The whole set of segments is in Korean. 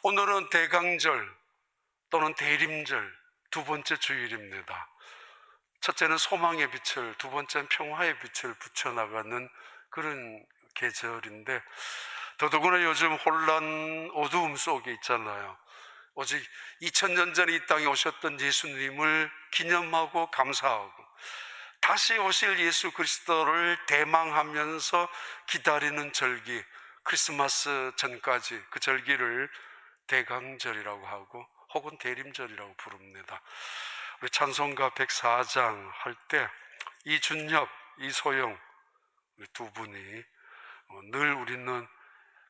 오늘은 대강절 또는 대림절 두 번째 주일입니다. 첫째는 소망의 빛을, 두 번째는 평화의 빛을 붙여나가는 그런 계절인데, 더더구나 요즘 혼란, 어두움 속에 있잖아요. 오직 2000년 전에 이 땅에 오셨던 예수님을 기념하고 감사하고 다시 오실 예수 그리스도를 대망하면서 기다리는 절기, 크리스마스 전까지 그 절기를 대강절이라고 하고 혹은 대림절이라고 부릅니다. 우리 찬송가 104장 할 때 이준엽, 이소영 두 분이 늘 우리는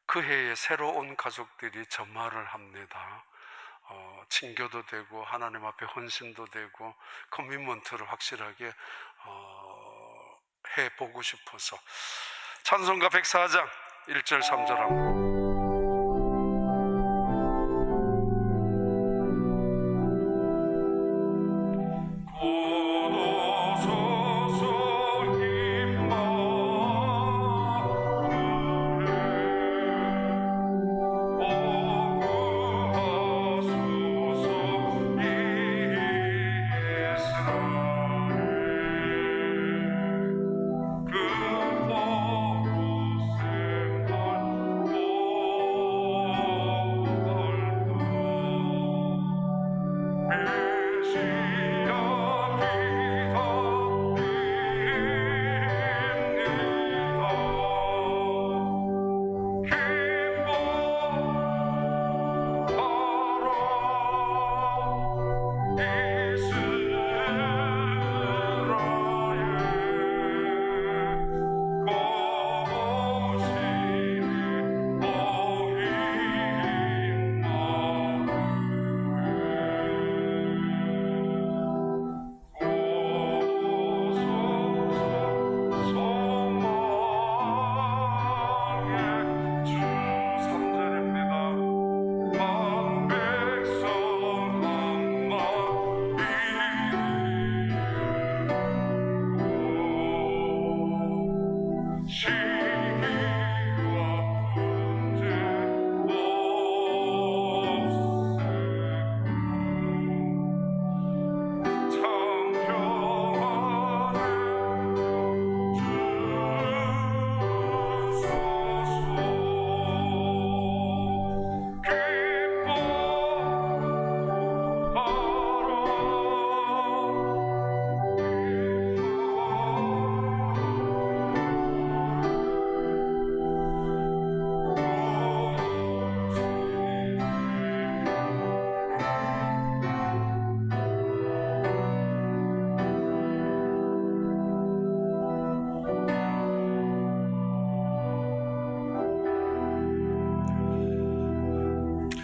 그 해에 새로 온 가족들이 전말을 합니다. 친교도 되고 하나님 앞에 헌신도 되고 커미먼트를 확실하게 해보고 싶어서 찬송가 104장 1절 3절 합니다.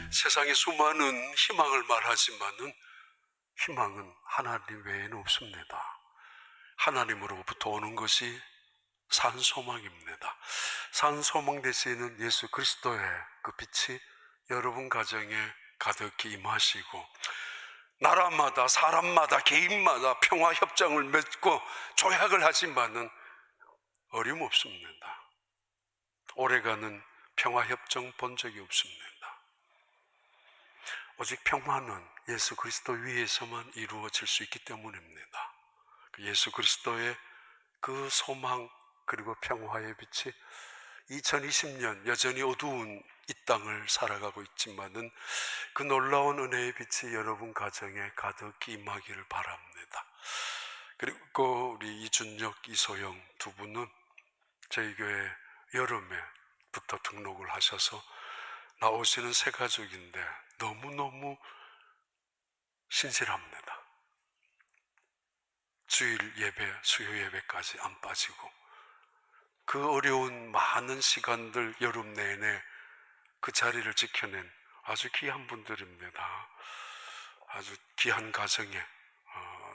세상에 수많은 희망을 말하지만은 희망은 하나님 외에는 없습니다. 하나님으로부터 오는 것이 산소망입니다. 산소망 되시는 예수 그리스도의 그 빛이 여러분 가정에 가득히 임하시고 나라마다 사람마다 개인마다 평화 협정을 맺고 조약을 하지만은 어림없습니다. 오래가는 평화 협정 본 적이 없습니다. 오직 평화는 예수 그리스도 위에서만 이루어질 수 있기 때문입니다. 예수 그리스도의 그 소망 그리고 평화의 빛이 2020년 여전히 어두운 이 땅을 살아가고 있지만은 그 놀라운 은혜의 빛이 여러분 가정에 가득히 임하기를 바랍니다. 그리고 우리 이준혁, 이소영 두 분은 저희 교회 여름에부터 등록을 하셔서 나오시는 새 가족인데 너무너무 신실합니다. 주일 예배, 수요 예배까지 안 빠지고 그 어려운 많은 시간들 여름 내내 그 자리를 지켜낸 아주 귀한 분들입니다. 아주 귀한 가정에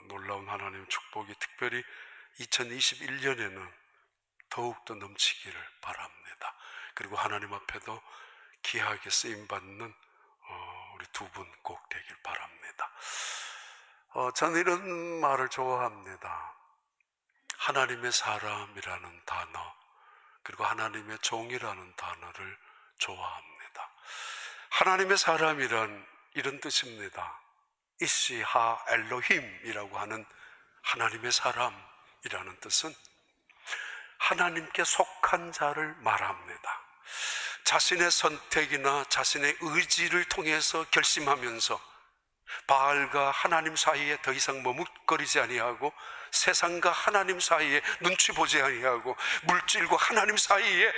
놀라운 하나님의 축복이 특별히 2021년에는 더욱더 넘치기를 바랍니다. 그리고 하나님 앞에도 귀하게 쓰임받는 우리 두 분 꼭 되길 바랍니다. 저는 이런 말을 좋아합니다. 하나님의 사람이라는 단어 그리고 하나님의 종이라는 단어를 좋아합니다. 하나님의 사람이란 이런 뜻입니다. 이시하 엘로힘이라고 하는 하나님의 사람이라는 뜻은 하나님께 속한 자를 말합니다. 자신의 선택이나 자신의 의지를 통해서 결심하면서 바알과 하나님 사이에 더 이상 머뭇거리지 아니하고 세상과 하나님 사이에 눈치 보지 아니하고 물질과 하나님 사이에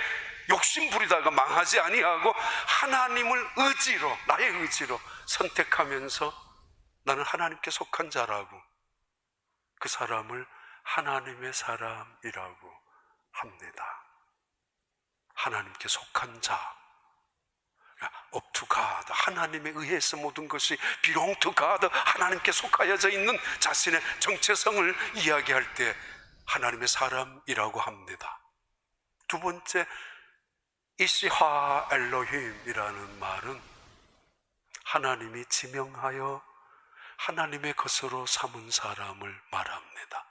욕심 부리다가 망하지 아니하고 하나님을 의지로, 나의 의지로 선택하면서 나는 하나님께 속한 자라고, 그 사람을 하나님의 사람이라고 합니다. 하나님께 속한 자, up to God, 하나님에 의해서 모든 것이 belong to God, 하나님께 속하여져 있는 자신의 정체성을 이야기할 때 하나님의 사람이라고 합니다. 두 번째, 이시하 엘로힘이라는 말은 하나님이 지명하여 하나님의 것으로 삼은 사람을 말합니다.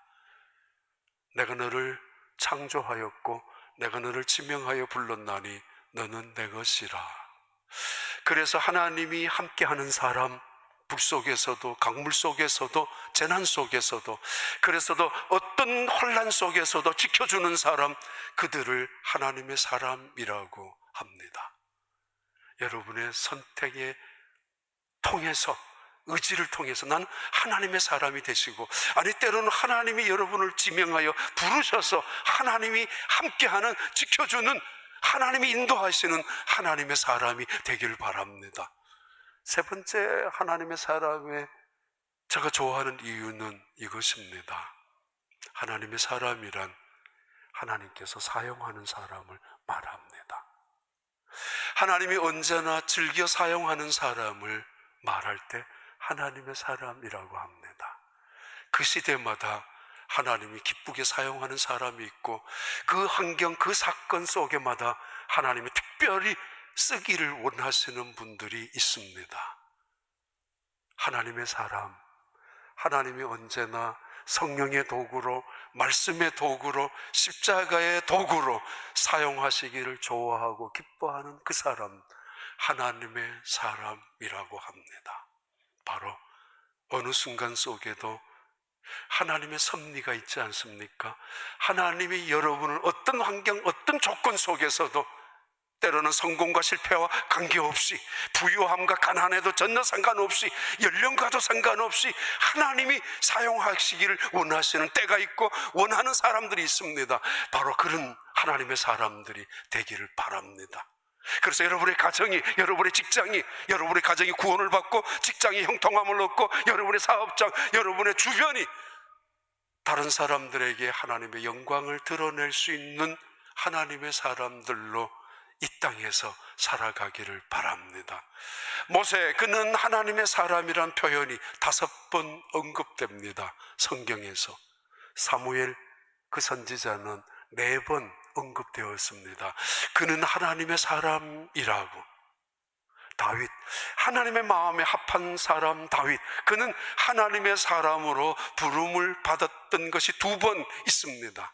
내가 너를 창조하였고 내가 너를 지명하여 불렀나니 너는 내 것이라. 그래서 하나님이 함께하는 사람, 불 속에서도 강물 속에서도 재난 속에서도, 그래서도 어떤 혼란 속에서도 지켜주는 사람, 그들을 하나님의 사람이라고 합니다. 여러분의 선택에 통해서, 의지를 통해서 난 하나님의 사람이 되시고, 아니 때로는 하나님이 여러분을 지명하여 부르셔서 하나님이 함께하는, 지켜주는, 하나님이 인도하시는 하나님의 사람이 되길 바랍니다. 세 번째 하나님의 사람의 제가 좋아하는 이유는 이것입니다. 하나님의 사람이란 하나님께서 사용하는 사람을 말합니다. 하나님이 언제나 즐겨 사용하는 사람을 말할 때 하나님의 사람이라고 합니다. 그 시대마다 하나님이 기쁘게 사용하는 사람이 있고, 그 환경, 그 사건 속에마다 하나님이 특별히 쓰기를 원하시는 분들이 있습니다. 하나님의 사람, 하나님이 언제나 성령의 도구로, 말씀의 도구로, 십자가의 도구로 사용하시기를 좋아하고 기뻐하는 그 사람, 하나님의 사람이라고 합니다. 바로 어느 순간 속에도 하나님의 섭리가 있지 않습니까? 하나님이 여러분을 어떤 환경, 어떤 조건 속에서도, 때로는 성공과 실패와 관계없이, 부유함과 가난에도 전혀 상관없이, 연령과도 상관없이 하나님이 사용하시기를 원하시는 때가 있고 원하는 사람들이 있습니다. 바로 그런 하나님의 사람들이 되기를 바랍니다. 그래서 여러분의 가정이, 여러분의 직장이, 여러분의 가정이 구원을 받고 직장이 형통함을 얻고 여러분의 사업장, 여러분의 주변이 다른 사람들에게 하나님의 영광을 드러낼 수 있는 하나님의 사람들로 이 땅에서 살아가기를 바랍니다. 모세, 그는 하나님의 사람이란 표현이 5번 언급됩니다. 성경에서. 사무엘 그 선지자는 4번 언급되었습니다. 그는 하나님의 사람이라고. 다윗, 하나님의 마음에 합한 사람 다윗, 그는 하나님의 사람으로 부름을 받았던 것이 2번 있습니다.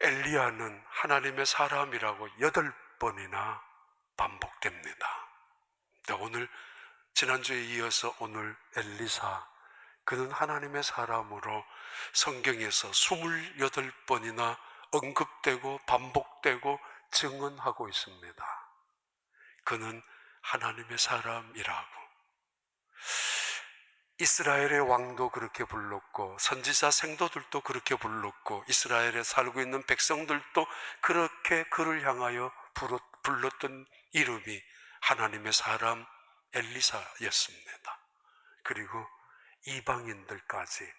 엘리야는 하나님의 사람이라고 8번이나 반복됩니다. 오늘, 지난주에 이어서 오늘 엘리사, 그는 하나님의 사람으로 성경에서 28번이나 언급되고 반복되고 증언하고 있습니다. 그는 하나님의 사람이라고. 이스라엘의 왕도 그렇게 불렀고 선지자 생도들도 그렇게 불렀고 이스라엘에 살고 있는 백성들도 그렇게 그를 향하여 불렀던 이름이 하나님의 사람 엘리사였습니다. 그리고 이방인들까지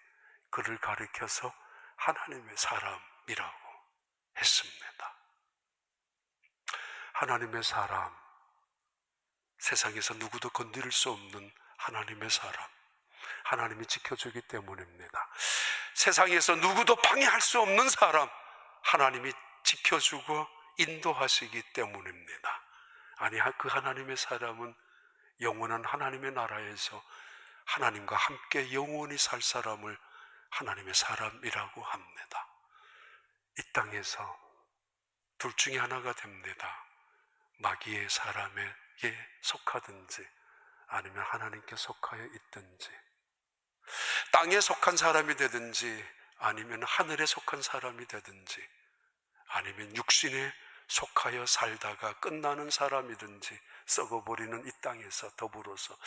그를 가리켜서 하나님의 사람이라고 했습니다. 하나님의 사람, 세상에서 누구도 건드릴 수 없는 하나님의 사람, 하나님이 지켜주기 때문입니다. 세상에서 누구도 방해할 수 없는 사람, 하나님이 지켜주고 인도하시기 때문입니다. 아니, 그 하나님의 사람은 영원한 하나님의 나라에서 하나님과 함께 영원히 살 사람을 하나님의 사람이라고 합니다. 이 땅에서 둘 중에 하나가 됩니다. 마귀의 사람의 속하든지 아니면 하나님께 속하여 있든지, 땅에 속한 사람이 되든지 아니면 하늘에 속한 사람이 되든지, 아니면 육신에 속하여 살다가 끝나는 사람이든지 썩어버리는 이 땅에서 더불어서,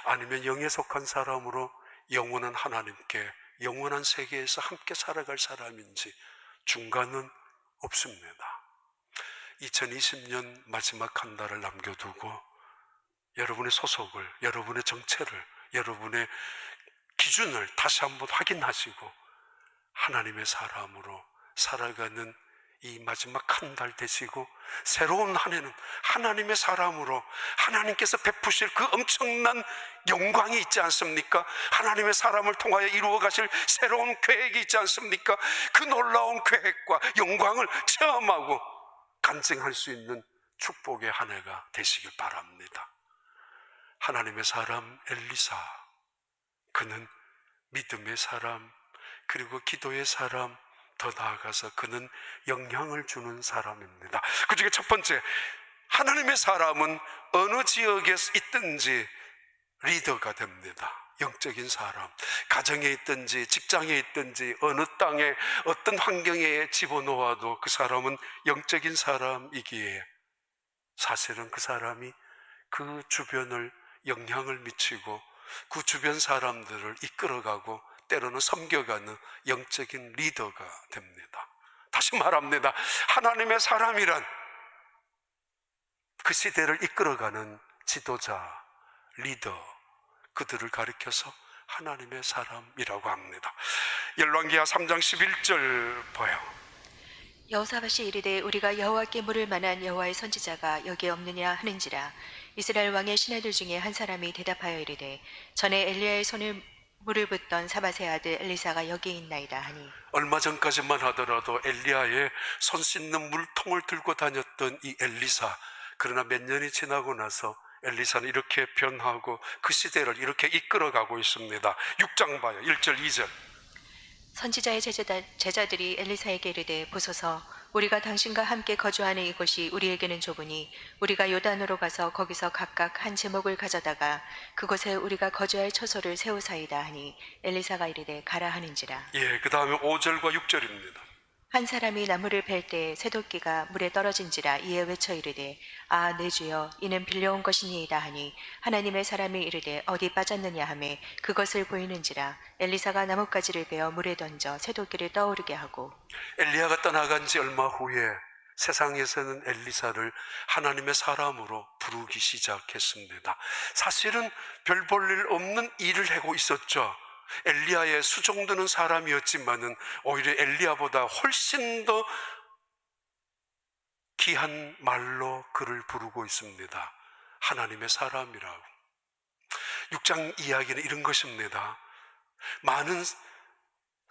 아니면 영에 속한 사람으로 영원한 하나님께 영원한 세계에서 함께 살아갈 사람인지 중간은 없습니다. 2020년 마지막 한 달을 남겨두고 여러분의 소속을, 여러분의 정체를, 여러분의 기준을 다시 한번 확인하시고 하나님의 사람으로 살아가는 이 마지막 한 달 되시고, 새로운 한 해는 하나님의 사람으로 하나님께서 베푸실 그 엄청난 영광이 있지 않습니까? 하나님의 사람을 통하여 이루어 가실 새로운 계획이 있지 않습니까? 그 놀라운 계획과 영광을 체험하고 간증할 수 있는 축복의 한 해가 되시길 바랍니다. 하나님의 사람 엘리사, 그는 믿음의 사람, 그리고 기도의 사람, 더 나아가서 그는 영향을 주는 사람입니다. 그 중에 첫 번째, 하나님의 사람은 어느 지역에 있든지 리더가 됩니다. 영적인 사람, 가정에 있든지 직장에 있든지 어느 땅에 어떤 환경에 집어넣어도 그 사람은 영적인 사람이기에 사실은 그 사람이 그 주변을 영향을 미치고 그 주변 사람들을 이끌어가고 때로는 섬겨가는 영적인 리더가 됩니다. 다시 말합니다. 하나님의 사람이란 그 시대를 이끌어가는 지도자, 리더, 그들을 가리켜서 하나님의 사람이라고 합니다. 열왕기하 3장 11절 봐요. 여호사밧이 이르되 우리가 여호와께 물을 만한 여호와의 선지자가 여기 없느냐 하는지라. 이스라엘 왕의 신하들 중에 한 사람이 대답하여 이르되 전에 엘리야의 손을 물을 붓던 사밧의 아들 엘리사가 여기 있나이다 하니, 얼마 전까지만 하더라도 엘리야의 손 씻는 물통을 들고 다녔던 이 엘리사, 그러나 몇 년이 지나고 나서 엘리사는 이렇게 변하고 그 시대를 이렇게 이끌어가고 있습니다. 6장 봐요. 1절 2절. 선지자의 제자들이 엘리사에게 이르되 보소서, 우리가 당신과 함께 거주하는 이곳이 우리에게는 좁으니 우리가 요단으로 가서 거기서 각각 한 제목을 가져다가 그곳에 우리가 거주할 처소를 세우사이다 하니, 엘리사가 이르되 가라 하는지라. 그 다음에 5절과 6절입니다. 한 사람이 나무를 벨 때 쇠도끼가 물에 떨어진지라. 이에 외쳐 이르되 아 내 주여, 이는 빌려온 것이니이다 하니, 하나님의 사람이 이르되 어디 빠졌느냐 하매 그것을 보이는지라. 엘리사가 나뭇가지를 베어 물에 던져 쇠도끼를 떠오르게 하고, 엘리야가 떠나간 지 얼마 후에 세상에서는 엘리사를 하나님의 사람으로 부르기 시작했습니다. 사실은 별 볼 일 없는 일을 하고 있었죠. 엘리야의 수종드는 사람이었지만은 오히려 엘리야보다 훨씬 더 귀한 말로 그를 부르고 있습니다. 하나님의 사람이라고. 6장 이야기는 이런 것입니다. 많은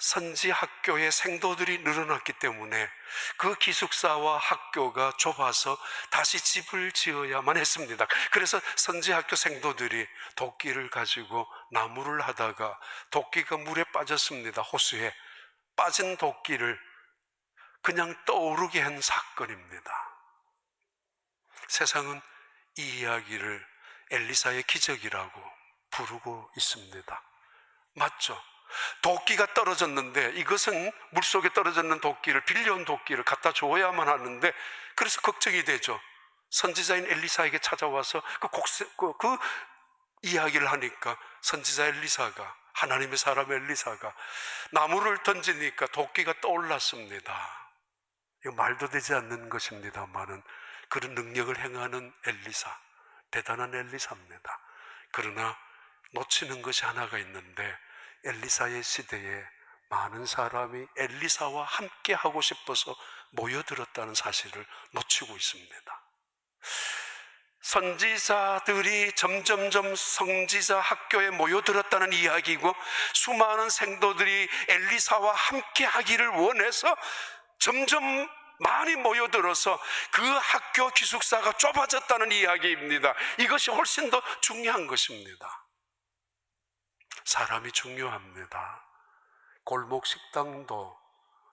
선지 학교의 생도들이 늘어났기 때문에 그 기숙사와 학교가 좁아서 다시 집을 지어야만 했습니다. 그래서 선지 학교 생도들이 도끼를 가지고 나무를 하다가 도끼가 물에 빠졌습니다. 호수에 빠진 도끼를 그냥 떠오르게 한 사건입니다. 세상은 이 이야기를 엘리사의 기적이라고 부르고 있습니다. 맞죠? 도끼가 떨어졌는데 이것은 물속에 떨어졌는 도끼를, 빌려온 도끼를 갖다 줘야만 하는데, 그래서 걱정이 되죠. 선지자인 엘리사에게 찾아와서 그 이야기를 하니까 선지자 엘리사가, 하나님의 사람 엘리사가 나무를 던지니까 도끼가 떠올랐습니다. 이거 말도 되지 않는 것입니다만은 그런 능력을 행하는 엘리사, 대단한 엘리사입니다. 그러나 놓치는 것이 하나가 있는데, 엘리사의 시대에 많은 사람이 엘리사와 함께 하고 싶어서 모여들었다는 사실을 놓치고 있습니다. 선지자들이 점점점 선지자 학교에 모여들었다는 이야기고, 수많은 생도들이 엘리사와 함께 하기를 원해서 점점 많이 모여들어서 그 학교 기숙사가 좁아졌다는 이야기입니다. 이것이 훨씬 더 중요한 것입니다. 사람이 중요합니다. 골목 식당도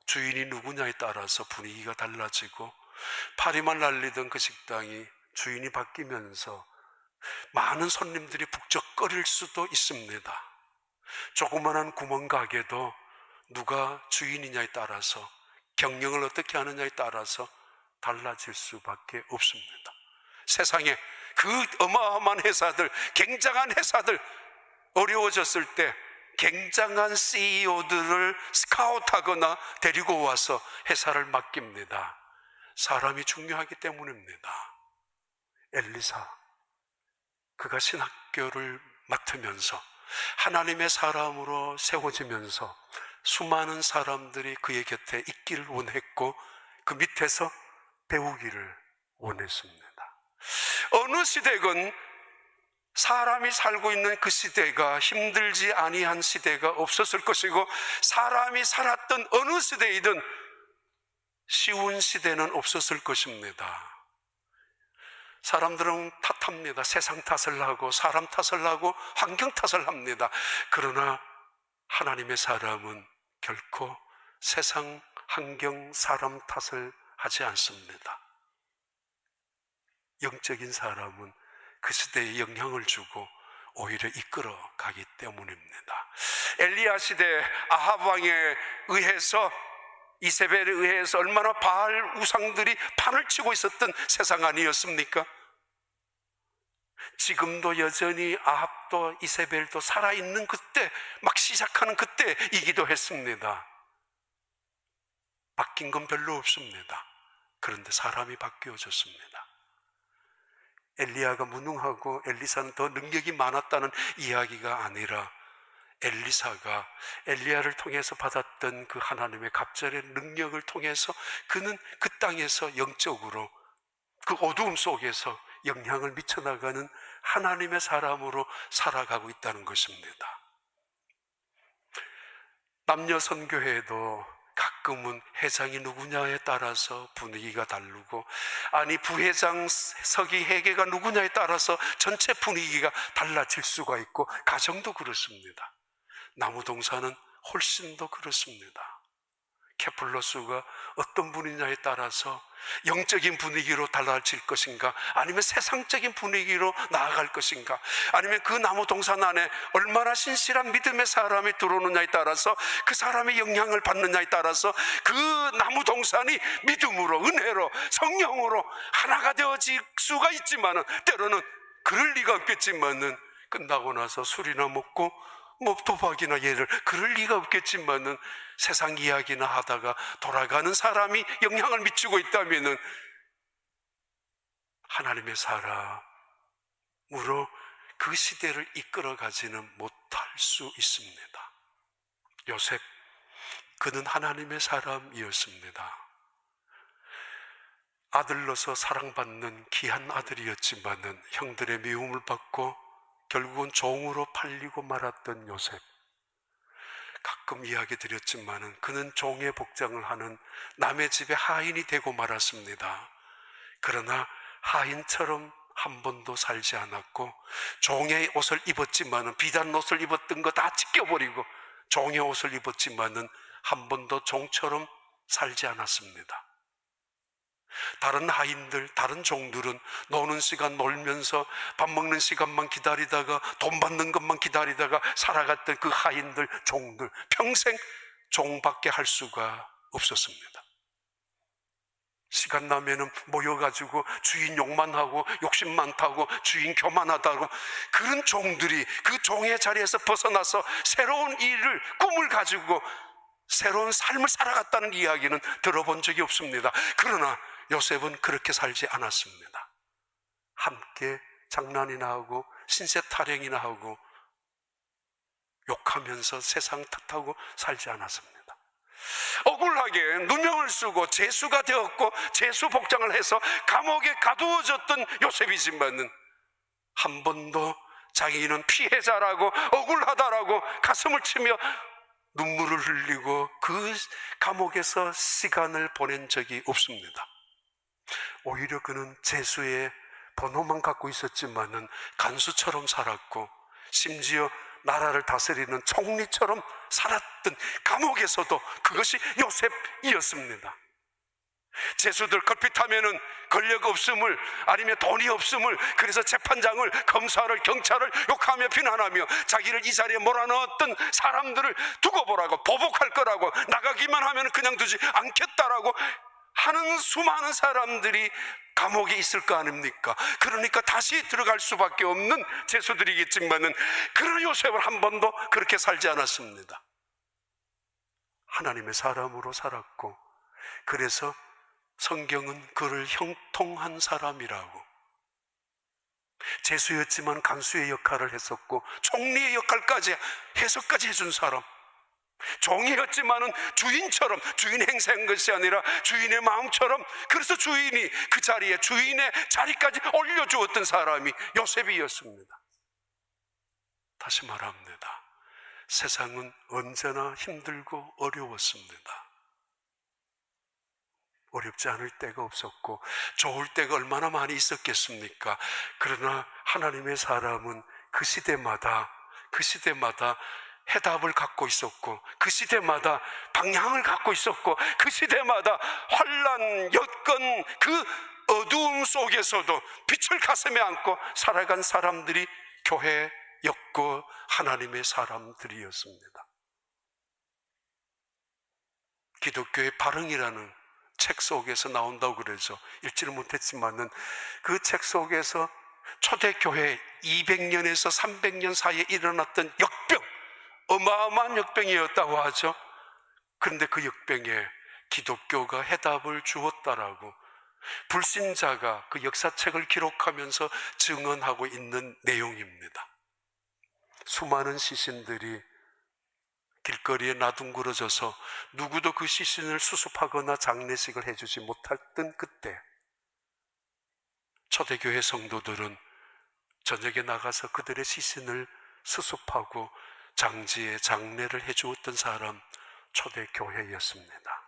주인이 누구냐에 따라서 분위기가 달라지고, 파리만 날리던 그 식당이 주인이 바뀌면서 많은 손님들이 북적거릴 수도 있습니다. 조그만한 구멍가게도 누가 주인이냐에 따라서, 경영을 어떻게 하느냐에 따라서 달라질 수밖에 없습니다. 세상에 그 어마어마한 회사들, 굉장한 회사들, 어려워졌을 때 굉장한 CEO들을 스카우트하거나 데리고 와서 회사를 맡깁니다. 사람이 중요하기 때문입니다. 엘리사, 그가 신학교를 맡으면서 하나님의 사람으로 세워지면서 수많은 사람들이 그의 곁에 있기를 원했고 그 밑에서 배우기를 원했습니다. 어느 시대건 사람이 살고 있는 그 시대가 힘들지 아니한 시대가 없었을 것이고, 사람이 살았던 어느 시대이든 쉬운 시대는 없었을 것입니다. 사람들은 탓합니다. 세상 탓을 하고 사람 탓을 하고 환경 탓을 합니다. 그러나 하나님의 사람은 결코 세상, 환경, 사람 탓을 하지 않습니다. 영적인 사람은 그 시대에 영향을 주고 오히려 이끌어 가기 때문입니다. 엘리야 시대 아합 왕에 의해서, 이세벨에 의해서 얼마나 바알 우상들이 판을 치고 있었던 세상 아니었습니까? 지금도 여전히 아합도 이세벨도 살아있는 그때, 막 시작하는 그때이기도 했습니다. 바뀐 건 별로 없습니다. 그런데 사람이 바뀌어졌습니다. 엘리야가 무능하고 엘리사는 더 능력이 많았다는 이야기가 아니라, 엘리사가 엘리야를 통해서 받았던 그 하나님의 갑절의 능력을 통해서 그는 그 땅에서 영적으로 그 어두움 속에서 영향을 미쳐나가는 하나님의 사람으로 살아가고 있다는 것입니다. 남녀 선교회도 가끔은 회장이 누구냐에 따라서 분위기가 다르고, 아니 부회장 서기 회계가 누구냐에 따라서 전체 분위기가 달라질 수가 있고, 가정도 그렇습니다. 나무동산은 훨씬 더 그렇습니다. 케플러스가 어떤 분이냐에 따라서 영적인 분위기로 달라질 것인가, 아니면 세상적인 분위기로 나아갈 것인가, 아니면 그 나무 동산 안에 얼마나 신실한 믿음의 사람이 들어오느냐에 따라서, 그 사람의 영향을 받느냐에 따라서 그 나무 동산이 믿음으로, 은혜로, 성령으로 하나가 되어질 수가 있지만은, 때로는 그럴 리가 없겠지만은 끝나고 나서 술이나 먹고 도박이나 예를, 그럴 리가 없겠지만은 세상 이야기나 하다가 돌아가는 사람이 영향을 미치고 있다면은 하나님의 사람으로 그 시대를 이끌어가지는 못할 수 있습니다. 요셉, 그는 하나님의 사람이었습니다. 아들로서 사랑받는 귀한 아들이었지만은 형들의 미움을 받고 결국은 종으로 팔리고 말았던 요셉. 가끔 이야기 드렸지만은 그는 종의 복장을 하는 남의 집의 하인이 되고 말았습니다. 그러나 하인처럼 한 번도 살지 않았고, 종의 옷을 입었지만은, 비단 옷을 입었던 거 다 찢겨버리고 종의 옷을 입었지만은 한 번도 종처럼 살지 않았습니다. 다른 하인들, 다른 종들은 노는 시간 놀면서 밥 먹는 시간만 기다리다가 돈 받는 것만 기다리다가 살아갔던 그 하인들, 종들, 평생 종밖에 할 수가 없었습니다. 시간 나면은 모여가지고 주인 욕만 하고 욕심 많다고, 주인 교만하다고, 그런 종들이 그 종의 자리에서 벗어나서 새로운 일을, 꿈을 가지고 새로운 삶을 살아갔다는 이야기는 들어본 적이 없습니다. 그러나 요셉은 그렇게 살지 않았습니다. 함께 장난이나 하고 신세 타령이나 하고 욕하면서 세상 탓하고 살지 않았습니다. 억울하게 누명을 쓰고 죄수가 되었고 죄수 복장을 해서 감옥에 가두어졌던 요셉이지만은 한 번도 자기는 피해자라고, 억울하다라고 가슴을 치며 눈물을 흘리고 그 감옥에서 시간을 보낸 적이 없습니다. 오히려 그는 죄수의 번호만 갖고 있었지만은 간수처럼 살았고, 심지어 나라를 다스리는 총리처럼 살았던 감옥에서도 그것이 요셉이었습니다. 죄수들 걸핏하면은 권력 없음을, 아니면 돈이 없음을, 그래서 재판장을, 검사를, 경찰을 욕하며 비난하며 자기를 이 자리에 몰아넣었던 사람들을 두고 보라고, 보복할 거라고, 나가기만 하면 그냥 두지 않겠다라고 하는 수많은 사람들이 감옥에 있을 거 아닙니까? 그러니까 다시 들어갈 수밖에 없는 죄수들이겠지만은, 그런 요셉을 한 번도 그렇게 살지 않았습니다. 하나님의 사람으로 살았고, 그래서 성경은 그를 형통한 사람이라고, 죄수였지만 간수의 역할을 했었고 총리의 역할까지 해석까지 해준 사람, 종이었지만은 주인처럼, 주인 행세한 것이 아니라 주인의 마음처럼, 그래서 주인이 그 자리에 주인의 자리까지 올려주었던 사람이 요셉이었습니다. 다시 말합니다. 세상은 언제나 힘들고 어려웠습니다. 어렵지 않을 때가 없었고 좋을 때가 얼마나 많이 있었겠습니까? 그러나 하나님의 사람은 그 시대마다 해답을 갖고 있었고, 그 시대마다 방향을 갖고 있었고, 그 시대마다 환난, 여건, 그 어두움 속에서도 빛을 가슴에 안고 살아간 사람들이 교회였고 하나님의 사람들이었습니다. 기독교의 발흥이라는 책 속에서 나온다고 그러죠. 읽지를 못했지만은 그 책 속에서 초대교회 200년에서 300년 사이에 일어났던 역병, 어마어마한 역병이었다고 하죠. 그런데 그 역병에 기독교가 해답을 주었다라고 불신자가 그 역사책을 기록하면서 증언하고 있는 내용입니다. 수많은 시신들이 길거리에 나둥그러져서 누구도 그 시신을 수습하거나 장례식을 해주지 못했던 그때, 초대교회 성도들은 저녁에 나가서 그들의 시신을 수습하고 장지에 장례를 해주었던 사람, 초대교회였습니다.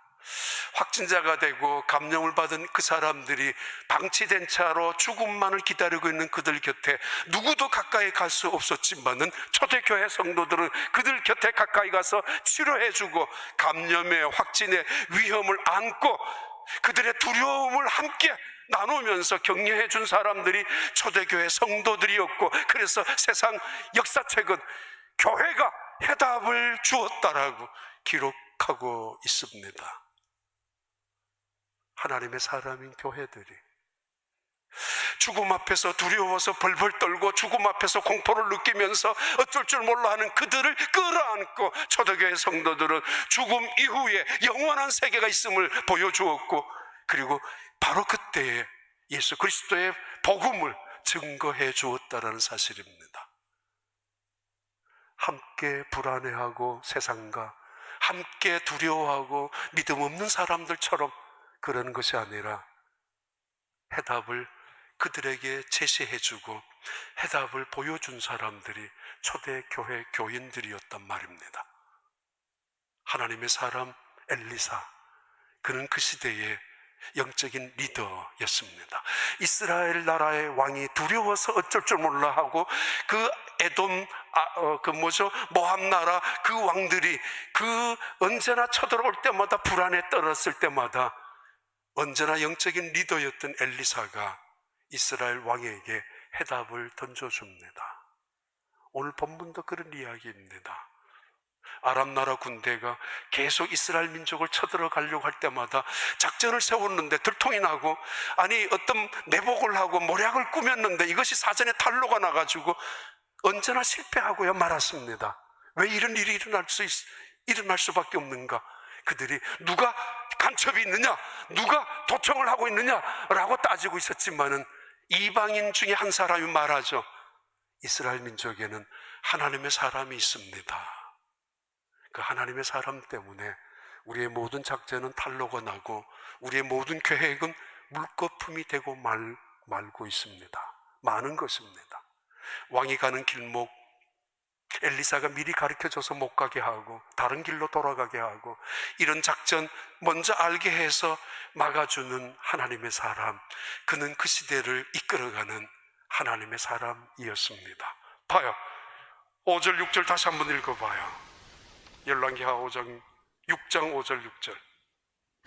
확진자가 되고 감염을 받은 그 사람들이 방치된 채로 죽음만을 기다리고 있는 그들 곁에 누구도 가까이 갈 수 없었지만은 초대교회 성도들은 그들 곁에 가까이 가서 치료해주고 감염의 확진의 위험을 안고 그들의 두려움을 함께 나누면서 격려해 준 사람들이 초대교회 성도들이었고, 그래서 세상 역사책은 교회가 해답을 주었다라고 기록하고 있습니다. 하나님의 사람인 교회들이 죽음 앞에서 두려워서 벌벌 떨고 죽음 앞에서 공포를 느끼면서 어쩔 줄 몰라 하는 그들을 끌어안고 초대교회 성도들은 죽음 이후에 영원한 세계가 있음을 보여주었고, 그리고 바로 그때에 예수 그리스도의 복음을 증거해 주었다는 사실입니다. 함께 불안해하고 세상과 함께 두려워하고 믿음 없는 사람들처럼 그러는 것이 아니라 해답을 그들에게 제시해주고 해답을 보여준 사람들이 초대교회 교인들이었단 말입니다. 하나님의 사람 엘리사, 그는 그 시대의 영적인 리더였습니다. 이스라엘 나라의 왕이 두려워서 어쩔 줄 몰라 하고 그 에돔, 모압 나라 그 왕들이 언제나 쳐들어올 때마다 불안에 떨었을 때마다 언제나 영적인 리더였던 엘리사가 이스라엘 왕에게 해답을 던져줍니다. 오늘 본문도 그런 이야기입니다. 아람 나라 군대가 계속 이스라엘 민족을 쳐들어가려고 할 때마다 작전을 세웠는데 들통이 나고, 아니 어떤 내복을 하고 모략을 꾸몄는데 이것이 사전에 탄로가 나가지고 언제나 실패하고야 말았습니다. 왜 이런 일이 일어날 수밖에 없는가? 그들이 누가 간첩이 있느냐, 누가 도청을 하고 있느냐라고 따지고 있었지만은 이방인 중에 한 사람이 말하죠. 이스라엘 민족에는 하나님의 사람이 있습니다. 그 하나님의 사람 때문에 우리의 모든 작전은 탄로가 나고 우리의 모든 계획은 물거품이 되고 말고 있습니다. 많은 것입니다. 왕이 가는 길목 엘리사가 미리 가르쳐줘서 못 가게 하고 다른 길로 돌아가게 하고 이런 작전 먼저 알게 해서 막아주는 하나님의 사람, 그는 그 시대를 이끌어가는 하나님의 사람이었습니다. 봐요. 5절 6절 다시 한번 읽어봐요. 열왕기하 6장 5절 6절.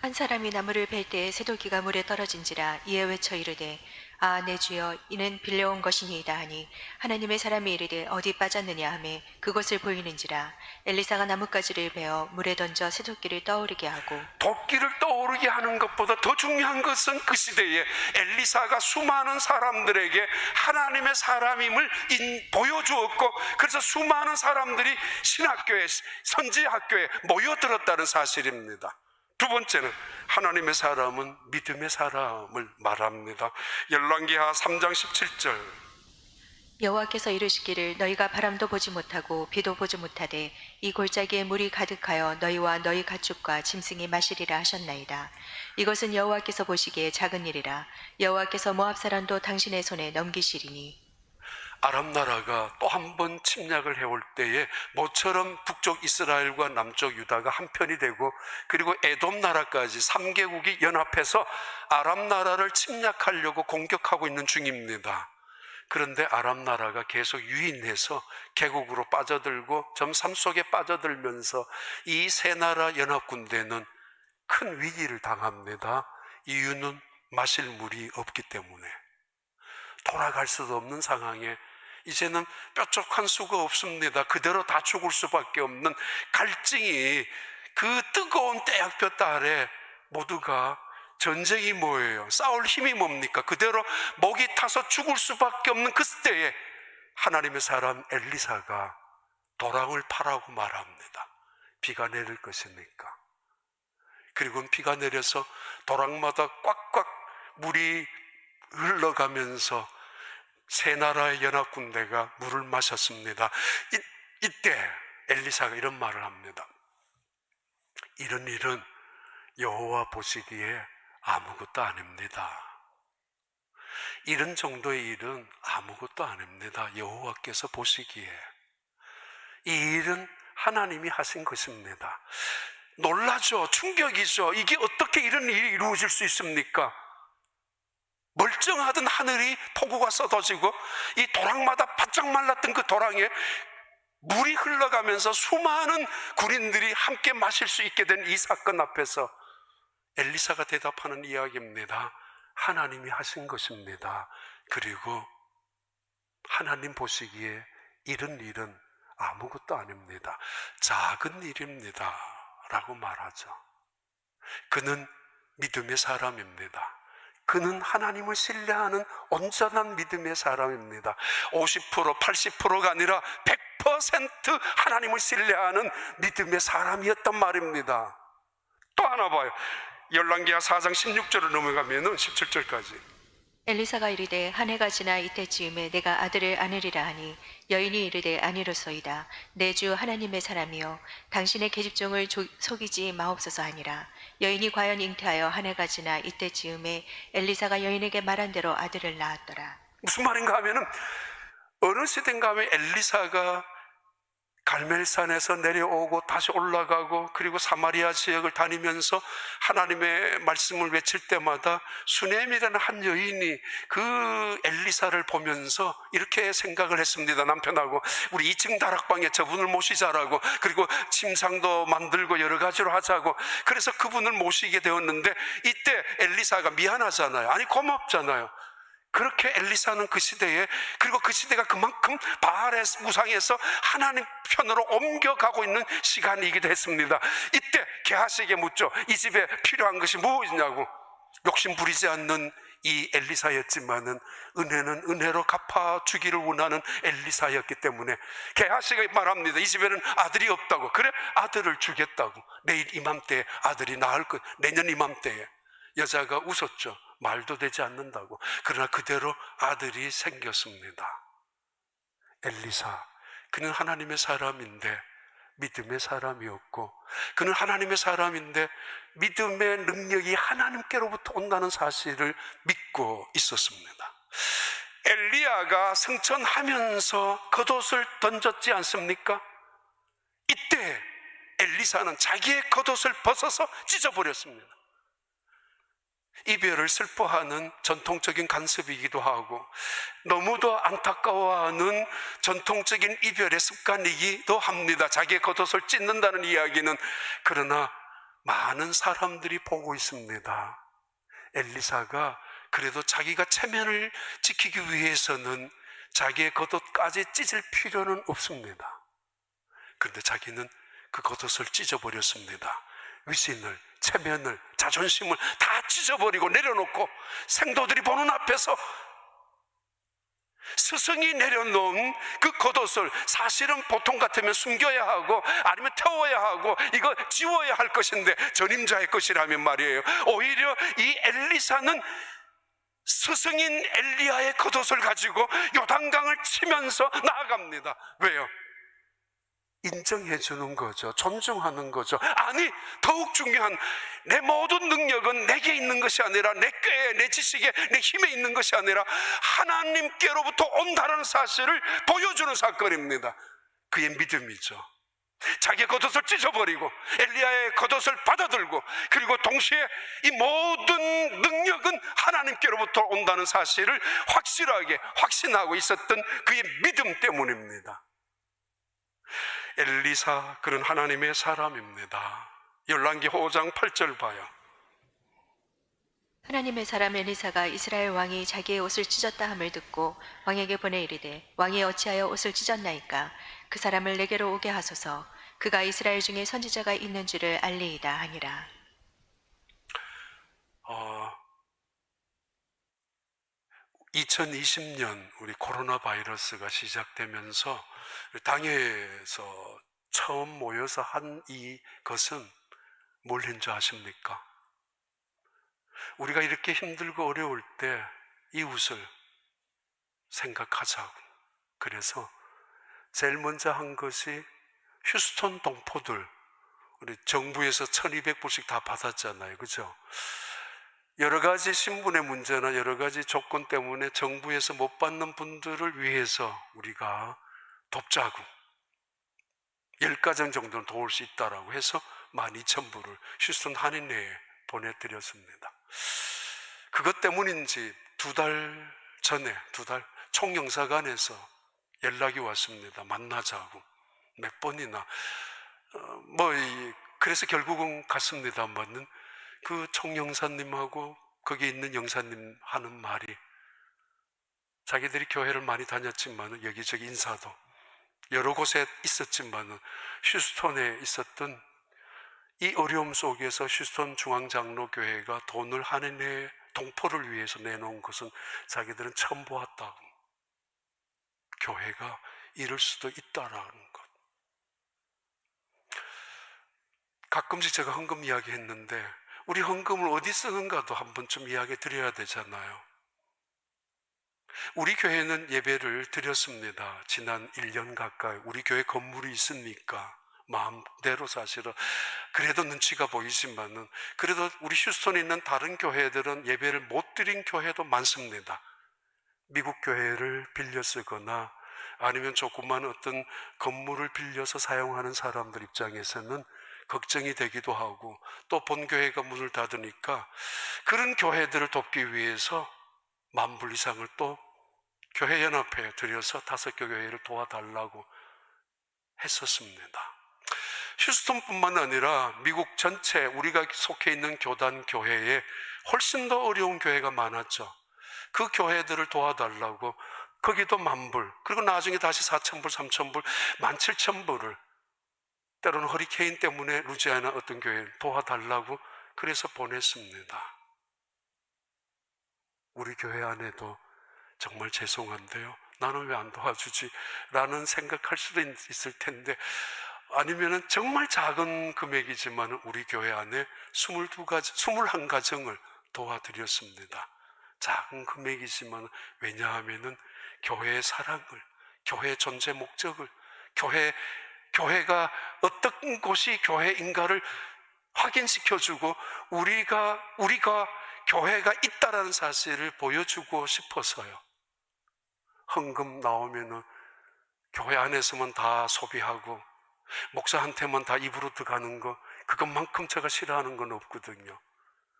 한 사람이 나무를 벨 때에 새도기가 물에 떨어진지라 이에 외쳐 이르되 아 내 주여 이는 빌려온 것이니이다 하니 하나님의 사람이 이르되 어디 빠졌느냐 하매 그것을 보이는지라 엘리사가 나뭇가지를 베어 물에 던져 새도기를 떠오르게 하고 도끼를 떠오르게 하는 것보다 더 중요한 것은 그 시대에 엘리사가 수많은 사람들에게 하나님의 사람임을 보여주었고, 그래서 수많은 사람들이 신학교에, 선지학교에 모여들었다는 사실입니다. 두 번째는 하나님의 사람은 믿음의 사람을 말합니다. 열왕기하 3장 17절. 여호와께서 이르시기를 너희가 바람도 보지 못하고 비도 보지 못하되 이 골짜기에 물이 가득하여 너희와 너희 가축과 짐승이 마시리라 하셨나이다. 이것은 여호와께서 보시기에 작은 일이라 여호와께서 모압 사람도 당신의 손에 넘기시리니. 아람 나라가 또 한 번 침략을 해올 때에 모처럼 북쪽 이스라엘과 남쪽 유다가 한편이 되고, 그리고 에돔 나라까지 3개국이 연합해서 아람 나라를 침략하려고 공격하고 있는 중입니다. 그런데 아람 나라가 계속 유인해서 계곡으로 빠져들고 점삼 속에 빠져들면서 이 세 나라 연합군대는 큰 위기를 당합니다. 이유는 마실 물이 없기 때문에. 돌아갈 수도 없는 상황에 이제는 뾰족한 수가 없습니다. 그대로 다 죽을 수밖에 없는 갈증이, 그 뜨거운 떼약볕 아래 모두가 전쟁이 뭐예요? 싸울 힘이 뭡니까? 그대로 목이 타서 죽을 수밖에 없는 그 때에 하나님의 사람 엘리사가 도랑을 파라고 말합니다. 비가 내릴 것이니까. 그리고 비가 내려서 도랑마다 꽉꽉 물이 흘러가면서 세 나라의 연합군대가 물을 마셨습니다. 이때 엘리사가 이런 말을 합니다. 이런 일은 여호와 보시기에 아무것도 아닙니다. 이런 정도의 일은 아무것도 아닙니다. 여호와께서 보시기에. 이 일은 하나님이 하신 것입니다. 놀라죠. 충격이죠. 이게 어떻게 이런 일이 이루어질 수 있습니까? 멀쩡하던 하늘이 폭우가 쏟아지고 이 도랑마다 바짝 말랐던 그 도랑에 물이 흘러가면서 수많은 군인들이 함께 마실 수 있게 된 이 사건 앞에서 엘리사가 대답하는 이야기입니다. 하나님이 하신 것입니다. 그리고 하나님 보시기에 이런 일은 아무것도 아닙니다. 작은 일입니다 라고 말하죠. 그는 믿음의 사람입니다. 그는 하나님을 신뢰하는 온전한 믿음의 사람입니다. 50%, 80%가 아니라 100% 하나님을 신뢰하는 믿음의 사람이었단 말입니다. 또 하나 봐요. 열왕기하 4장 16절을 넘어가면 17절까지. 엘리사가 이르되 한 해가 지나 이때쯤에 내가 아들을 안으리라 하니 여인이 이르되 아니로소이다. 내 주 하나님의 사람이여 당신의 계집종을 속이지 마옵소서 하니라. 여인이 과연 잉태하여 한 해가 지나 이때쯤에 엘리사가 여인에게 말한 대로 아들을 낳았더라. 무슨 말인가 하면은 어느 시대인가 하면 엘리사가 갈멜산에서 내려오고 다시 올라가고 그리고 사마리아 지역을 다니면서 하나님의 말씀을 외칠 때마다 수넴이라는 한 여인이 그 엘리사를 보면서 이렇게 생각을 했습니다. 남편하고 우리 2층 다락방에 저분을 모시자라고, 그리고 침상도 만들고 여러 가지로 하자고. 그래서 그분을 모시게 되었는데 이때 엘리사가 미안하잖아요. 아니 고맙잖아요. 그렇게 엘리사는 그 시대에, 그리고 그 시대가 그만큼 바알의 우상에서 하나님 편으로 옮겨가고 있는 시간이기도 했습니다. 이때 게하시에게 묻죠. 이 집에 필요한 것이 무엇이냐고. 욕심 부리지 않는 이 엘리사였지만은 은혜는 은혜로 갚아주기를 원하는 엘리사였기 때문에 게하시가 말합니다. 이 집에는 아들이 없다고. 그래, 아들을 주겠다고. 내일 이맘때에 아들이 낳을 것. 내년 이맘때에. 여자가 웃었죠. 말도 되지 않는다고. 그러나 그대로 아들이 생겼습니다. 엘리사, 그는 하나님의 사람인데 믿음의 사람이었고, 그는 하나님의 사람인데 믿음의 능력이 하나님께로부터 온다는 사실을 믿고 있었습니다. 엘리야가 승천하면서 겉옷을 던졌지 않습니까? 이때 엘리사는 자기의 겉옷을 벗어서 찢어버렸습니다. 이별을 슬퍼하는 전통적인 관습이기도 하고 너무도 안타까워하는 전통적인 이별의 습관이기도 합니다. 자기의 겉옷을 찢는다는 이야기는. 그러나 많은 사람들이 보고 있습니다. 엘리사가 그래도 자기가 체면을 지키기 위해서는 자기의 겉옷까지 찢을 필요는 없습니다. 그런데 자기는 그 겉옷을 찢어버렸습니다. 위신을, 체면을, 자존심을 다 찢어버리고 내려놓고 생도들이 보는 앞에서 스승이 내려놓은 그 겉옷을 사실은 보통 같으면 숨겨야 하고 아니면 태워야 하고 이거 지워야 할 것인데 전임자의 것이라면 말이에요. 오히려 이 엘리사는 스승인 엘리야의 겉옷을 가지고 요단강을 치면서 나아갑니다. 왜요? 인정해 주는 거죠. 존중하는 거죠. 아니, 더욱 중요한, 내 모든 능력은 내게 있는 것이 아니라 내 꾀에, 내 지식에, 내 힘에 있는 것이 아니라 하나님께로부터 온다는 사실을 보여주는 사건입니다. 그의 믿음이죠. 자기의 겉옷을 찢어버리고 엘리야의 겉옷을 받아들고, 그리고 동시에 이 모든 능력은 하나님께로부터 온다는 사실을 확실하게 확신하고 있었던 그의 믿음 때문입니다. 엘리사, 그는 하나님의 사람입니다. 열왕기 5장 8절 봐요. 하나님의 사람 엘리사가 이스라엘 왕이 자기의 옷을 찢었다 함을 듣고 왕에게 보내 이르되, 왕이 어찌하여 옷을 찢었나이까? 그 사람을 내게로 오게 하소서. 그가 이스라엘 중에 선지자가 있는 줄을 알리이다 하니라. 2020년 우리 코로나 바이러스가 시작되면서 당에서 처음 모여서 한 이것은 뭘 한 줄 아십니까? 우리가 이렇게 힘들고 어려울 때 이웃을 생각하자고. 그래서 제일 먼저 한 것이 휴스턴 동포들, 우리 정부에서 1200불씩 다 받았잖아요. 그죠? 여러 가지 신분의 문제나 여러 가지 조건 때문에 정부에서 못 받는 분들을 위해서 우리가 돕자고, 10가정 정도는 도울 수 있다라고 해서 12,000불을 휴스턴 한인회에 보내드렸습니다. 그것 때문인지 두 달 총영사관에서 연락이 왔습니다. 만나자고. 몇 번이나 그래서 결국은 갔습니다만은 그 총영사님하고 거기 있는 영사님 하는 말이, 자기들이 교회를 많이 다녔지만 여기저기 인사도 여러 곳에 있었지만 휴스턴에 있었던 이 어려움 속에서 휴스턴 중앙장로교회가 돈을 한인회 동포를 위해서 내놓은 것은 자기들은 처음 보았다고. 교회가 이럴 수도 있다라는 것. 가끔씩 제가 헌금 이야기했는데 우리 헌금을 어디 쓰는가도 한 번쯤 이야기 드려야 되잖아요. 우리 교회는 예배를 드렸습니다. 지난 1년 가까이. 우리 교회 건물이 있으니까 마음대로 사실은 그래도 눈치가 보이지만은, 그래도 우리 휴스턴에 있는 다른 교회들은 예배를 못 드린 교회도 많습니다. 미국 교회를 빌려 쓰거나 아니면 조그만 어떤 건물을 빌려서 사용하는 사람들 입장에서는 걱정이 되기도 하고, 또 본교회가 문을 닫으니까 그런 교회들을 돕기 위해서 10,000불 이상을 또 교회연합회에 들여서 5개 교회를 도와달라고 했었습니다. 휴스턴뿐만 아니라 미국 전체 우리가 속해 있는 교단 교회에 훨씬 더 어려운 교회가 많았죠. 그 교회들을 도와달라고 거기도 10,000불, 그리고 나중에 다시 4,000불, 3,000불, 17,000불을, 때로는 허리케인 때문에 루지아나 어떤 교회를 도와달라고 그래서 보냈습니다. 우리 교회 안에도 정말 죄송한데요, 나는 왜 안 도와주지? 라는 생각할 수도 있을 텐데, 아니면은 정말 작은 금액이지만 우리 교회 안에 21가정을 도와드렸습니다. 작은 금액이지만, 왜냐하면은 교회의 사랑을, 교회의 존재 목적을, 교회가 어떤 곳이 교회인가를 확인시켜주고 우리가 교회가 있다라는 사실을 보여주고 싶어서요. 헌금 나오면은 교회 안에서만 다 소비하고 목사한테만 다 입으로 들어가는 거, 그것만큼 제가 싫어하는 건 없거든요.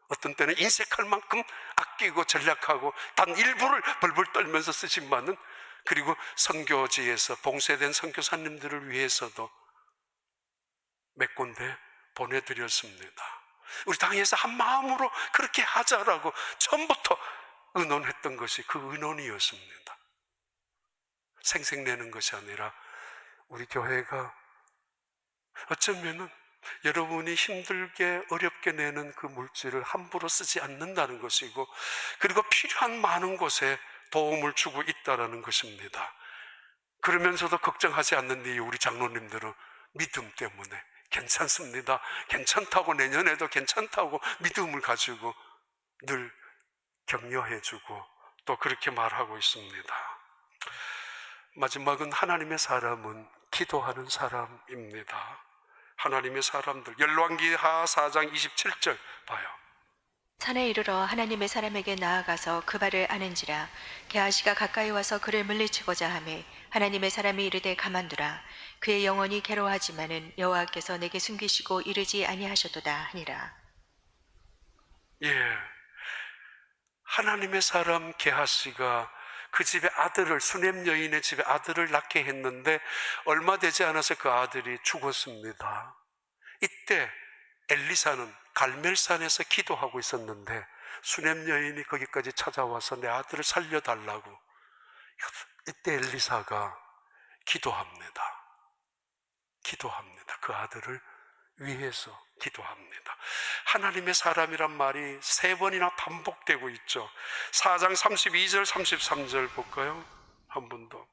어떤 때는 인색할 만큼 아끼고 전략하고 단 일부를 벌벌 떨면서 쓰지만은, 그리고 선교지에서 봉쇄된 선교사님들을 위해서도 몇 군데 보내드렸습니다. 우리 당에서 한 마음으로 그렇게 하자라고 처음부터 의논했던 것이 그 의논이었습니다. 생색내는 것이 아니라 우리 교회가 어쩌면은 여러분이 힘들게 어렵게 내는 그 물질을 함부로 쓰지 않는다는 것이고, 그리고 필요한 많은 곳에 도움을 주고 있다는 것입니다. 그러면서도 걱정하지 않는 이 우리 장로님들은 믿음 때문에 괜찮습니다, 괜찮다고, 내년에도 괜찮다고 믿음을 가지고 늘 격려해주고 또 그렇게 말하고 있습니다. 마지막은 하나님의 사람은 기도하는 사람입니다. 하나님의 사람들, 열왕기하 4장 27절 봐요. 산에 이르러 하나님의 사람에게 나아가서 그 발을 아는지라. 게하시가 가까이 와서 그를 물리치고자 하매 하나님의 사람이 이르되 가만두라. 그의 영혼이 괴로워하지만은 여호와께서 내게 숨기시고 이르지 아니하셨도다 하니라. 예, 하나님의 사람 게하시가 그 집에 아들을, 수넴 여인의 집에 아들을 낳게 했는데 얼마 되지 않아서 그 아들이 죽었습니다. 이때 엘리사는 갈멜산에서 기도하고 있었는데 수넴 여인이 거기까지 찾아와서 내 아들을 살려달라고, 이때 엘리사가 기도합니다. 그 아들을 위해서 기도합니다. 하나님의 사람이란 말이 3번이나 반복되고 있죠. 4장 32절 33절 볼까요? 한 번 더.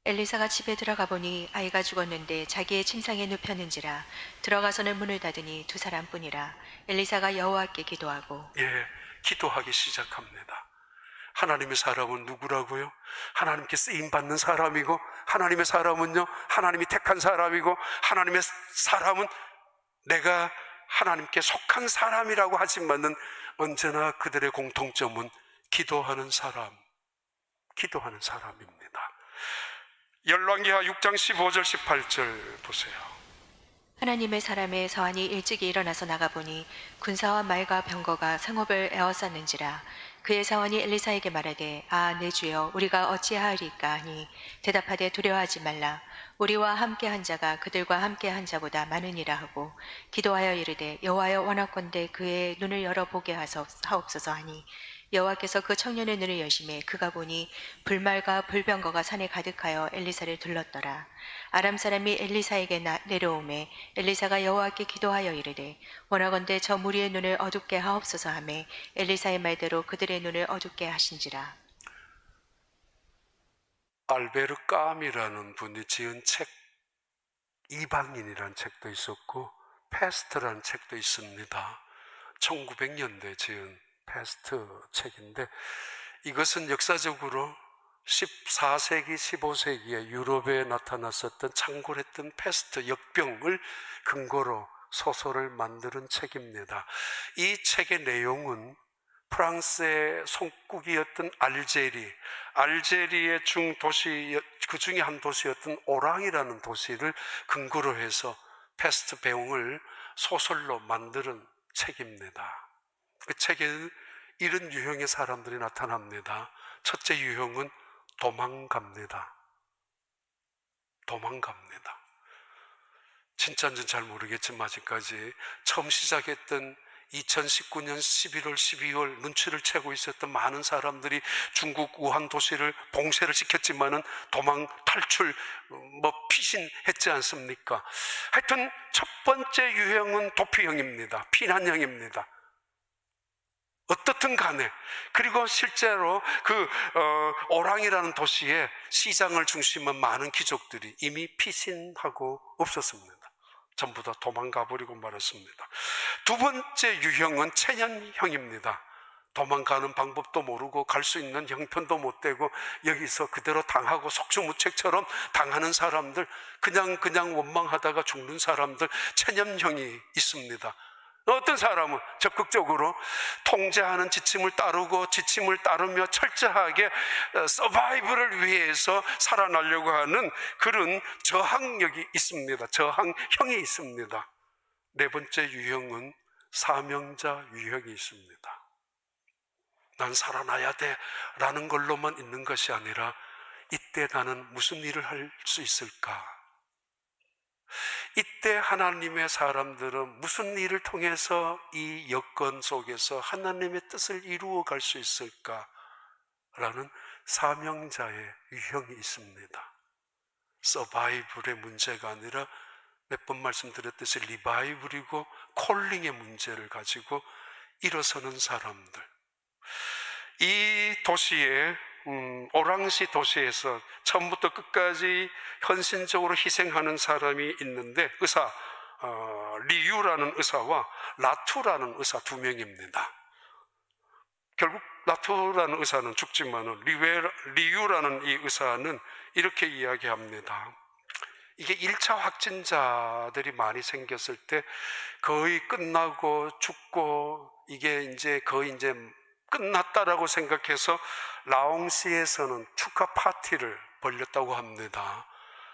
엘리사가 집에 들어가 보니 아이가 죽었는데 자기의 침상에 눕혔는지라. 들어가서는 문을 닫으니 2사람뿐이라. 엘리사가 여호와께 기도하고, 예, 기도하기 시작합니다. 하나님의 사람은 누구라고요? 하나님께 쓰임받는 사람이고, 하나님의 사람은요, 하나님이 택한 사람이고, 하나님의 사람은 내가 하나님께 속한 사람이라고 하지만은 언제나 그들의 공통점은 기도하는 사람입니다. 열왕기하 6장 15절 18절 보세요. 하나님의 사람의 서한이 일찍이 일어나서 나가보니 군사와 말과 병거가 성읍을 에워쌌는지라. 그의 사원이 엘리사에게 말하되, 아, 내 주여, 우리가 어찌하리까 하니 대답하되, 두려워하지 말라. 우리와 함께한 자가 그들과 함께한 자보다 많으니라 하고 기도하여 이르되, 여호와여, 원하건대 그의 눈을 열어보게 하옵소서 하니 여호와께서 그 청년의 눈을 여심해 그가 보니 불말과 불병거가 산에 가득하여 엘리사를 둘렀더라. 아람 사람이 엘리사에게 내려오매 엘리사가 여호와께 기도하여 이르되, 원하건대 저 무리의 눈을 어둡게 하옵소서 하매 엘리사의 말대로 그들의 눈을 어둡게 하신지라. 알베르 깜이라는 분이 지은 책, 이방인이라는 책도 있었고 패스트라는 책도 있습니다. 1900년대에 지은 패스트 책인데, 이것은 역사적으로 14세기, 15세기에 유럽에 나타났었던 창궐했던 패스트 역병을 근거로 소설을 만드는 책입니다. 이 책의 내용은 프랑스의 속국이었던 알제리의 중도시, 그 중에 한 도시였던 오랑이라는 도시를 근거로 해서 패스트 병을 소설로 만드는 책입니다. 그 책에는 이런 유형의 사람들이 나타납니다. 첫째 유형은 도망갑니다. 진짜인지는 잘 모르겠지만 아직까지 처음 시작했던 2019년 11월, 12월 눈치를 채고 있었던 많은 사람들이 중국 우한 도시를 봉쇄를 시켰지만은 탈출, 피신했지 않습니까? 하여튼 첫 번째 유형은 도피형입니다. 피난형입니다. 어떻든 간에. 그리고 실제로 오랑이라는 도시에 시장을 중심한 많은 귀족들이 이미 피신하고 없었습니다. 전부 다 도망가 버리고 말았습니다. 두 번째 유형은 체념형입니다. 도망가는 방법도 모르고 갈 수 있는 형편도 못 되고 여기서 그대로 당하고 속수무책처럼 당하는 사람들, 그냥 원망하다가 죽는 사람들, 체념형이 있습니다. 어떤 사람은 적극적으로 통제하는 지침을 따르며 철저하게 서바이벌을 위해서 살아나려고 하는 그런 저항력이 있습니다. 저항형이 있습니다. 네 번째 유형은 사명자 유형이 있습니다. 난 살아나야 돼 라는 걸로만 있는 것이 아니라 이때 나는 무슨 일을 할 수 있을까? 이때 하나님의 사람들은 무슨 일을 통해서 이 여건 속에서 하나님의 뜻을 이루어 갈 수 있을까라는 사명자의 유형이 있습니다. 서바이벌의 문제가 아니라 몇 번 말씀드렸듯이 리바이벌이고 콜링의 문제를 가지고 일어서는 사람들. 이 도시에 오랑시 도시에서 처음부터 끝까지 헌신적으로 희생하는 사람이 있는데 리유라는 의사와 라투라는 의사 두 명입니다. 결국 라투라는 의사는 죽지만은 리유라는 이 의사는 이렇게 이야기합니다. 이게 1차 확진자들이 많이 생겼을 때 거의 끝나고 죽고 이게 이제 거의 이제 끝났다라고 생각해서 라옹시에서는 축하 파티를 벌였다고 합니다.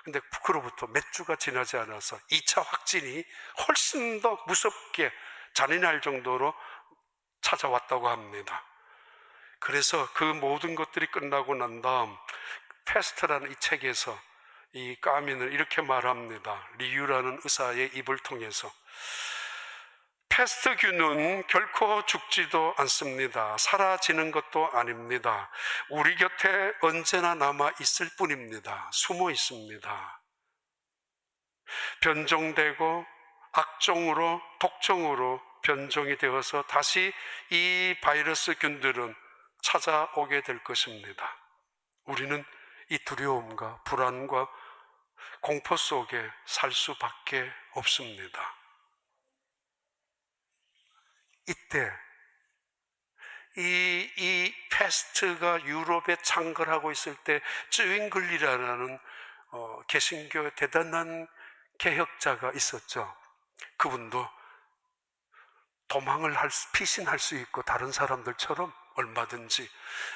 근데 그로부터 몇 주가 지나지 않아서 2차 확진이 훨씬 더 무섭게 잔인할 정도로 찾아왔다고 합니다. 그래서 그 모든 것들이 끝나고 난 다음 패스트라는 이 책에서 이 까민을 이렇게 말합니다. 리유라는 의사의 입을 통해서 패스트균은 결코 죽지도 않습니다. 사라지는 것도 아닙니다. 우리 곁에 언제나 남아 있을 뿐입니다. 숨어 있습니다. 변종되고 악종으로 독종으로 변종이 되어서 다시 이 바이러스 균들은 찾아오게 될 것입니다. 우리는 이 두려움과 불안과 공포 속에 살 수밖에 없습니다. 이때 이 패스트가 유럽에 창궐하고 있을 때 쯔윙글리라는 개신교의 대단한 개혁자가 있었죠. 그분도 피신할 수 있고 다른 사람들처럼 얼마든지,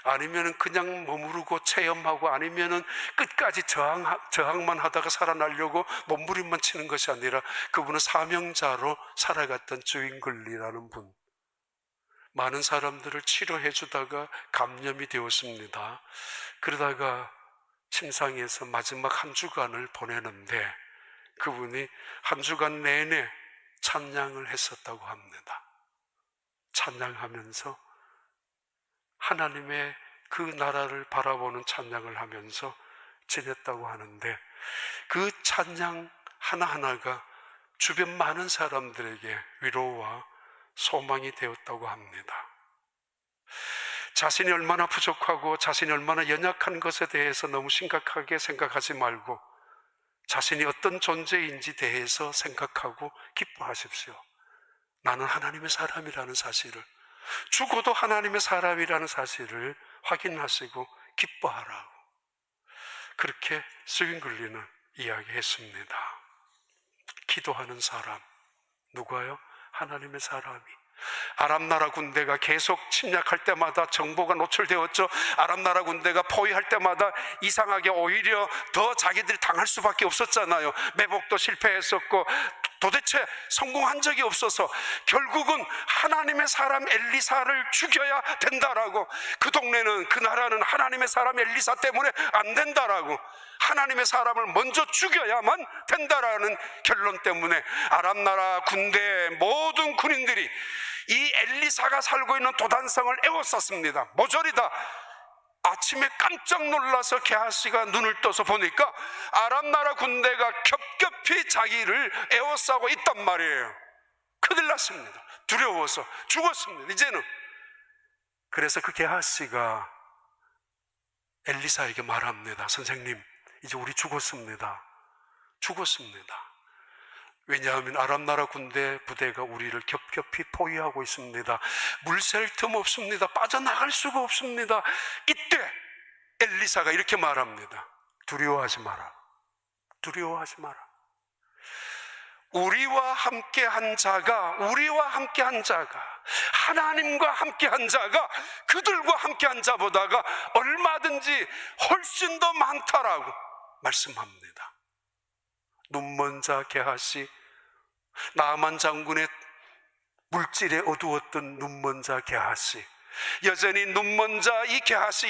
아니면은 그냥 머무르고 체험하고, 아니면은 끝까지 저항만 하다가 살아나려고 몸부림만 치는 것이 아니라 그분은 사명자로 살아갔던 쯔윙글리라는 분. 많은 사람들을 치료해 주다가 감염이 되었습니다. 그러다가 침상에서 마지막 한 주간을 보내는데 그분이 한 주간 내내 찬양을 했었다고 합니다. 찬양하면서 하나님의 그 나라를 바라보는 찬양을 하면서 지냈다고 하는데, 그 찬양 하나하나가 주변 많은 사람들에게 위로와 소망이 되었다고 합니다. 자신이 얼마나 부족하고 자신이 얼마나 연약한 것에 대해서 너무 심각하게 생각하지 말고 자신이 어떤 존재인지 대해서 생각하고 기뻐하십시오. 나는 하나님의 사람이라는 사실을, 죽어도 하나님의 사람이라는 사실을 확인하시고 기뻐하라고, 그렇게 쯔윙글리는 이야기했습니다. 기도하는 사람, 누가요? 하나님의 사람이. 아람 나라 군대가 계속 침략할 때마다 정보가 노출되었죠. 아람 나라 군대가 포위할 때마다 이상하게 오히려 더 자기들이 당할 수밖에 없었잖아요. 매복도 실패했었고 도대체 성공한 적이 없어서 결국은 하나님의 사람 엘리사를 죽여야 된다라고, 그 동네는, 그 나라는 하나님의 사람 엘리사 때문에 안 된다라고, 하나님의 사람을 먼저 죽여야만 된다라는 결론 때문에 아람 나라 군대의 모든 군인들이 이 엘리사가 살고 있는 도단성을 에워쌌습니다. 모조리 다. 아침에 깜짝 놀라서 게하시가 눈을 떠서 보니까 아람 나라 군대가 겹겹이 자기를 에워싸고 있단 말이에요. 큰일 났습니다. 두려워서 죽었습니다. 이제는. 그래서 그 게하시가 엘리사에게 말합니다. 선생님, 이제 우리 죽었습니다. 죽었습니다. 왜냐하면 아람 나라 군대 부대가 우리를 겹겹이 포위하고 있습니다. 물샐 틈 없습니다. 빠져나갈 수가 없습니다. 이때 엘리사가 이렇게 말합니다. 두려워하지 마라. 두려워하지 마라. 우리와 함께한 자가, 하나님과 함께한 자가 그들과 함께한 자보다가 얼마든지 훨씬 더 많다라고 말씀합니다. 눈먼 자 게하시, 나만 장군의 물질에 어두웠던 눈먼 자 게하시, 여전히 눈먼 자 이 게하시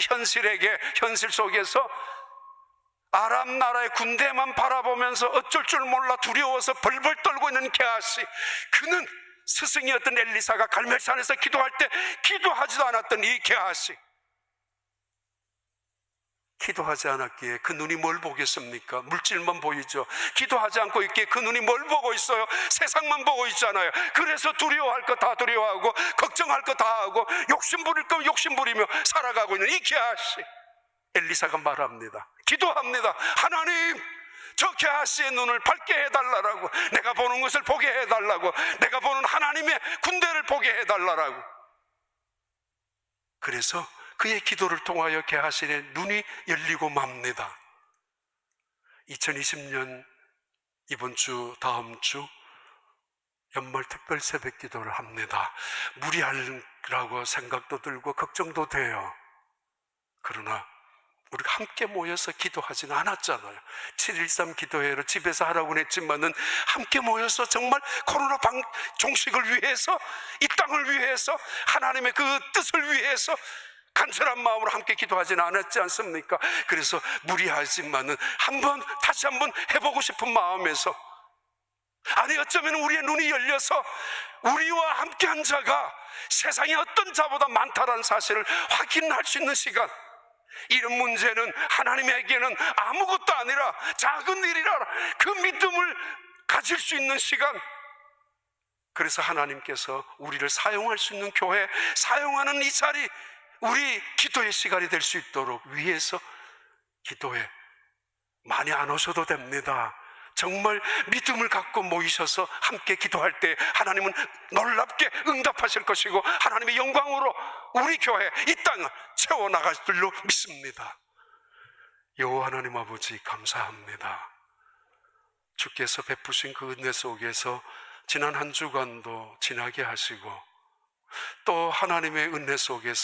현실 속에서 아람 나라의 군대만 바라보면서 어쩔 줄 몰라 두려워서 벌벌 떨고 있는 게하시, 그는 스승이었던 엘리사가 갈멜산에서 기도할 때 기도하지도 않았던 이 게하시, 기도하지 않았기에 그 눈이 뭘 보겠습니까? 물질만 보이죠. 기도하지 않고 있기에 그 눈이 뭘 보고 있어요? 세상만 보고 있잖아요. 그래서 두려워할 거 다 두려워하고 걱정할 거 다 하고 욕심 부릴 거 욕심 부리며 살아가고 있는 이 게하시, 엘리사가 말합니다. 기도합니다. 하나님, 저 게하시의 눈을 밝게 해달라고, 내가 보는 것을 보게 해달라고, 내가 보는 하나님의 군대를 보게 해달라고. 그래서 그의 기도를 통하여 게하시의 눈이 열리고 맙니다. 2020년 이번 주, 다음 주 연말 특별 새벽 기도를 합니다. 무리하라고 생각도 들고 걱정도 돼요. 그러나 우리가 함께 모여서 기도하지는 않았잖아요. 7.13 기도회로 집에서 하라고 했지만은 함께 모여서 정말 코로나 종식을 위해서, 이 땅을 위해서, 하나님의 그 뜻을 위해서 간절한 마음으로 함께 기도하지는 않았지 않습니까? 그래서 무리하지만은 다시 한번 해보고 싶은 마음에서, 아니 어쩌면 우리의 눈이 열려서 우리와 함께한 자가 세상에 어떤 자보다 많다라는 사실을 확인할 수 있는 시간, 이런 문제는 하나님에게는 아무것도 아니라 작은 일이라 그 믿음을 가질 수 있는 시간, 그래서 하나님께서 우리를 사용할 수 있는 교회, 사용하는 이 자리, 우리 기도의 시간이 될 수 있도록 위해서 기도에 많이 안 오셔도 됩니다. 정말 믿음을 갖고 모이셔서 함께 기도할 때 하나님은 놀랍게 응답하실 것이고 하나님의 영광으로 우리 교회, 이 땅을 채워나갈 줄로 믿습니다. 여호와 하나님 아버지, 감사합니다. 주께서 베푸신 그 은혜 속에서 지난 한 주간도 지나게 하시고, 또 하나님의 은혜 속에서